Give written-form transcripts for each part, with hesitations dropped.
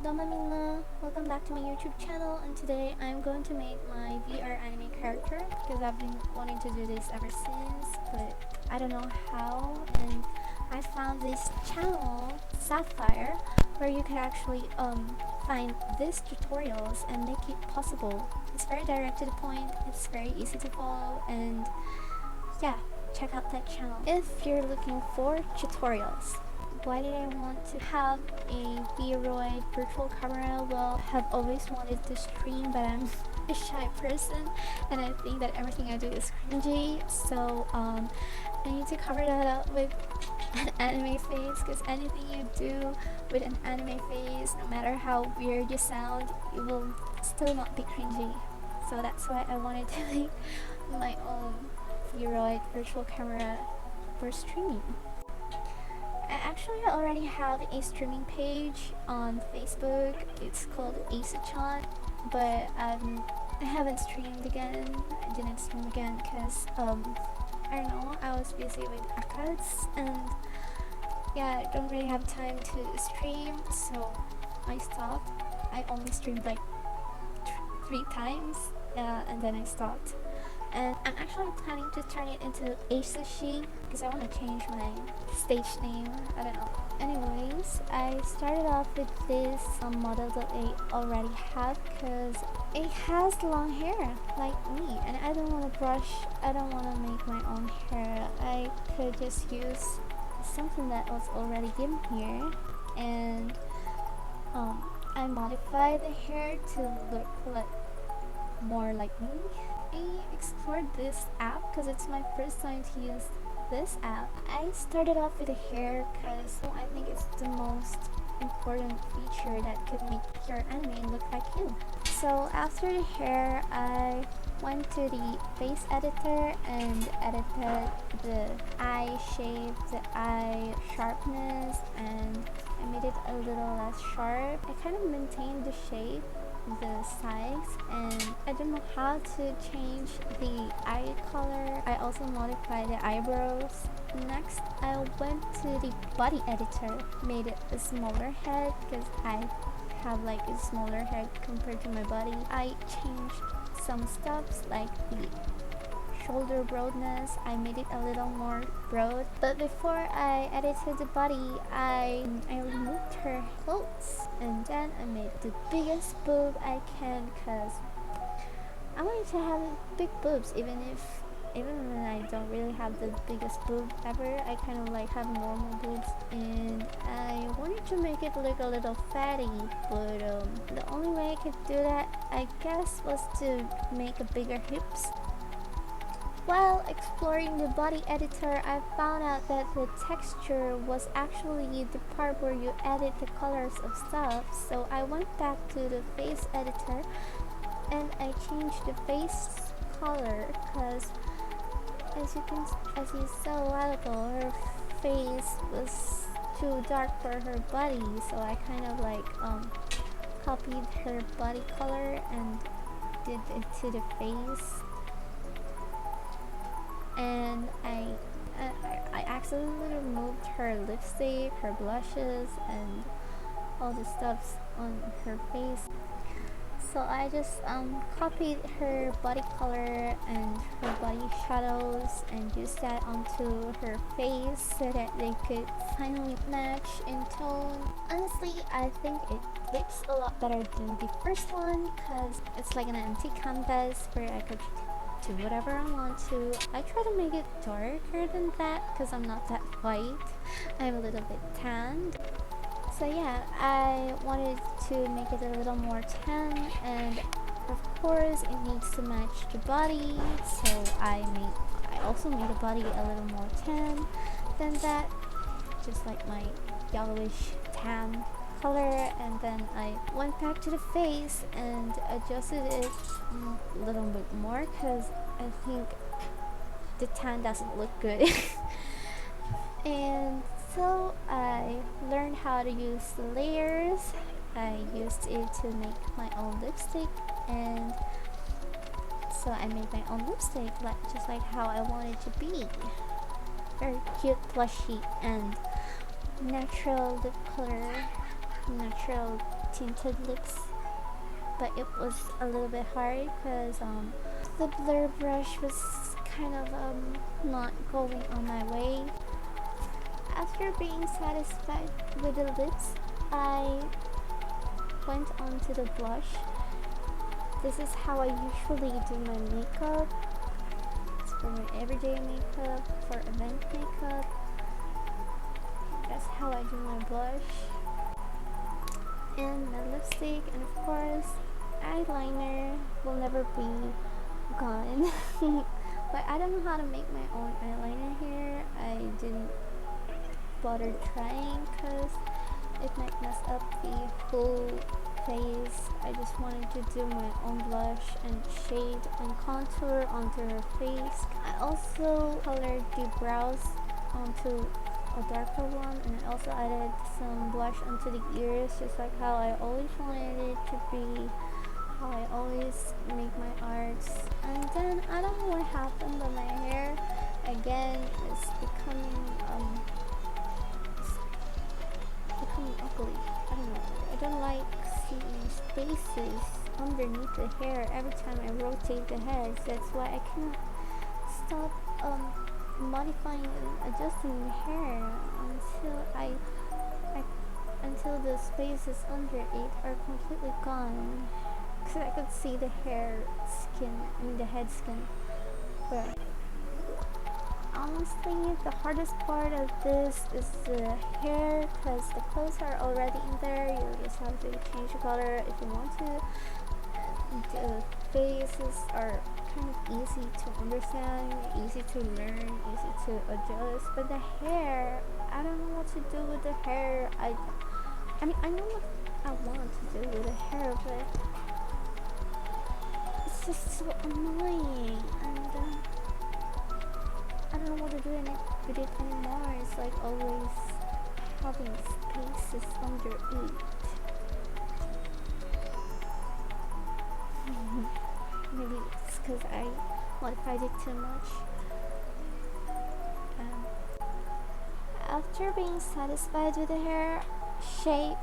Domamina, welcome back to my YouTube channel, and today I'm going to make my VR anime character because I've been wanting to do this ever since, but I don't know how, and I found this channel, Sapphire, where you can actually find these tutorials and make it possible. It's very direct to the point, it's very easy to follow, and yeah, check out that channel if you're looking for tutorials. Why did I want to have a VRoid virtual camera? Well, I've always wanted to stream, but I'm a shy person and I think that everything I do is cringy, so I need to cover that up with an anime face, because anything you do with an anime face, no matter how weird you sound, it will still not be cringy. So that's why I wanted to make my own VRoid virtual camera for streaming. I actually already have a streaming page on Facebook. It's called Asachan, but I haven't streamed again. I didn't stream again because I don't know, I was busy with ACADS, and yeah, I don't really have time to stream, so I stopped. I only streamed like 3 times, and then I stopped. And I'm actually planning to turn it into Asushi because I want to change my stage name. I don't know. Anyways, I started off with this model that I already have because it has long hair like me, and I don't want to brush. I don't want to make my own hair. I could just use something that was already in here, and I modified the hair to look like more like me. I explored this app because it's my first time to use this app. I started off with the hair because I think it's the most important feature that could make your anime look like you. So after the hair, I went to the face editor and edited the eye shape, the eye sharpness, and I made it a little less sharp. I kind of maintained the shape, the size, and I don't know how to change the eye color. I also modified the eyebrows. Next, I went to the body editor, made it a smaller head because I have like a smaller head compared to my body. I changed some stuff like the shoulder broadness. I made it a little more broad, but before I edited the body, I removed her clothes, and then I made the biggest boob I can because I wanted to have big boobs, even when I don't really have the biggest boob ever. I kind of like have normal boobs, and I wanted to make it look a little fatty, but the only way I could do that, I guess, was to make a bigger hips. While exploring the body editor, I found out that the texture was actually the part where you edit the colors of stuff, so I went back to the face editor and I changed the face color because as you saw a while ago, her face was too dark for her body, so I kind of like copied her body color and did it to the face. And I accidentally removed her lipstick, her blushes, and all the stuff on her face. So I just copied her body color and her body shadows and used that onto her face so that they could finally match in tone. Honestly, I think it looks a lot better than the first one because it's like an empty canvas where I could do whatever I want to. I try to make it darker than that because I'm not that white. I'm a little bit tanned. So yeah, I wanted to make it a little more tan, and of course it needs to match the body, so I also made the body a little more tan than that, just like my yellowish tan color. And then I went back to the face and adjusted it a little bit more because I think the tan doesn't look good. And so I learned how to use the layers. I used it to make my own lipstick, and so I made my own lipstick just like how I wanted it to be. Very cute, plushy, and natural lip color, natural tinted lips, but it was a little bit hard because the blur brush was kind of not going on my way. After being satisfied with the lips, I went on to the blush. This is how I usually do my makeup. It's for my everyday makeup, for event makeup. That's how I do my blush. And my lipstick, and of course, eyeliner will never be gone. But I don't know how to make my own eyeliner here. I didn't bother trying because it might mess up the whole face. I just wanted to do my own blush and shade and contour onto her face. I also colored the brows onto a darker one, and I also added some blush onto the ears, just like how I always wanted it to be, how I always make my arts. And then I don't know what happened, but my hair again is becoming ugly. I don't know. I don't like seeing spaces underneath the hair every time I rotate the head. That's why I cannot stop modifying and adjusting the hair until the spaces under it are completely gone. Because I could see the the head skin. But honestly, the hardest part of this is the hair, because the clothes are already in there. You just have to change the color if you want to. The faces are kind of easy to understand, easy to learn, easy to adjust. But the hair, I don't know what to do with the hair. I mean, I know what I want to do with the hair, but it's just so annoying, and I don't know what to do with it anymore. It's like always having spaces under it. Maybe it's because I modified it too much. After being satisfied with the hair shape,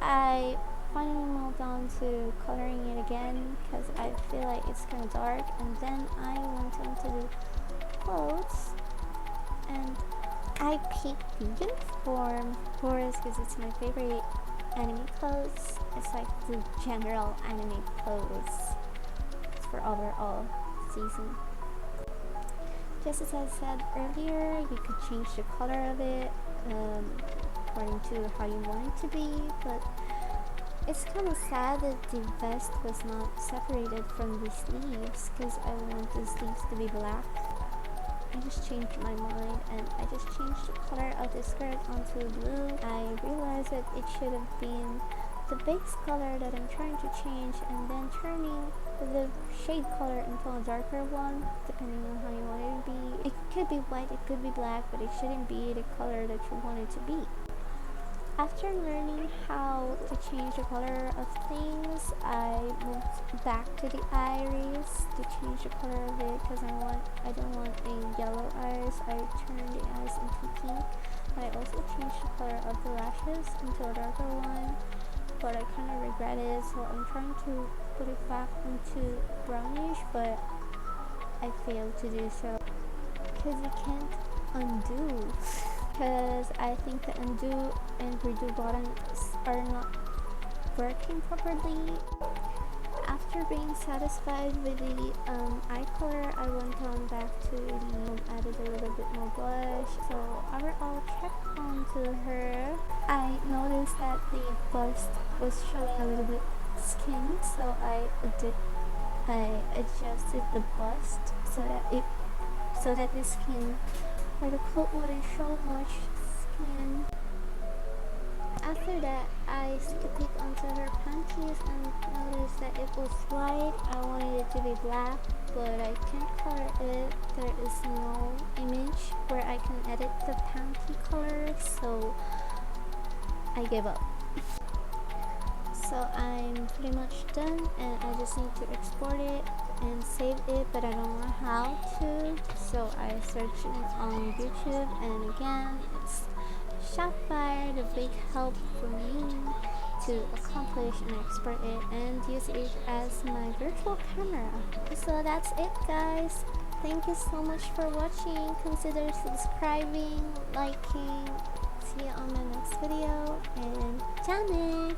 I finally moved on to coloring it again because I feel like it's kind of dark. And then I went on to the clothes, and I picked the uniform, of course, because it's my favorite anime clothes. It's like the general anime clothes. It's for overall season. Just as I said earlier, you could change the color of it according to how you want it to be, but it's kind of sad that the vest was not separated from the sleeves, because I want the sleeves to be black. I just changed my mind, and I just changed the color of the skirt onto blue. I realized that it should have been the base color that I'm trying to change, and then turning the shade color into a darker one, depending on how you want it to be. It could be white, it could be black, but it shouldn't be the color that you want it to be. After learning how to change the color of things, I moved back to the iris to change the color of it, because I don't want a yellow iris. I turned the iris into pink. I also changed the color of the lashes into a darker one, but I kind of regret it, so I'm trying to put it back into brownish, but I failed to do so because you can't undo. Because I think the undo and redo buttons are not working properly. After being satisfied with the eye color, I went on back to added a little bit more blush. So overall check onto her. I noticed that the bust was showing a little bit skin, so I adjusted the bust so that the skin or the coat wouldn't show much skin. After that, I took a peek onto her panties and noticed that it was white. I wanted it to be black, but I can't color it. There is no image where I can edit the panty color, so I gave up. So I'm pretty much done, and I just need to export it and save it, but I don't know how to. So I searched it on YouTube, and again, it's Shopify, the big help for me to accomplish and export it and use it as my virtual camera. So that's it, guys. Thank you so much for watching. Consider subscribing, liking. See you on my next video, and jamming!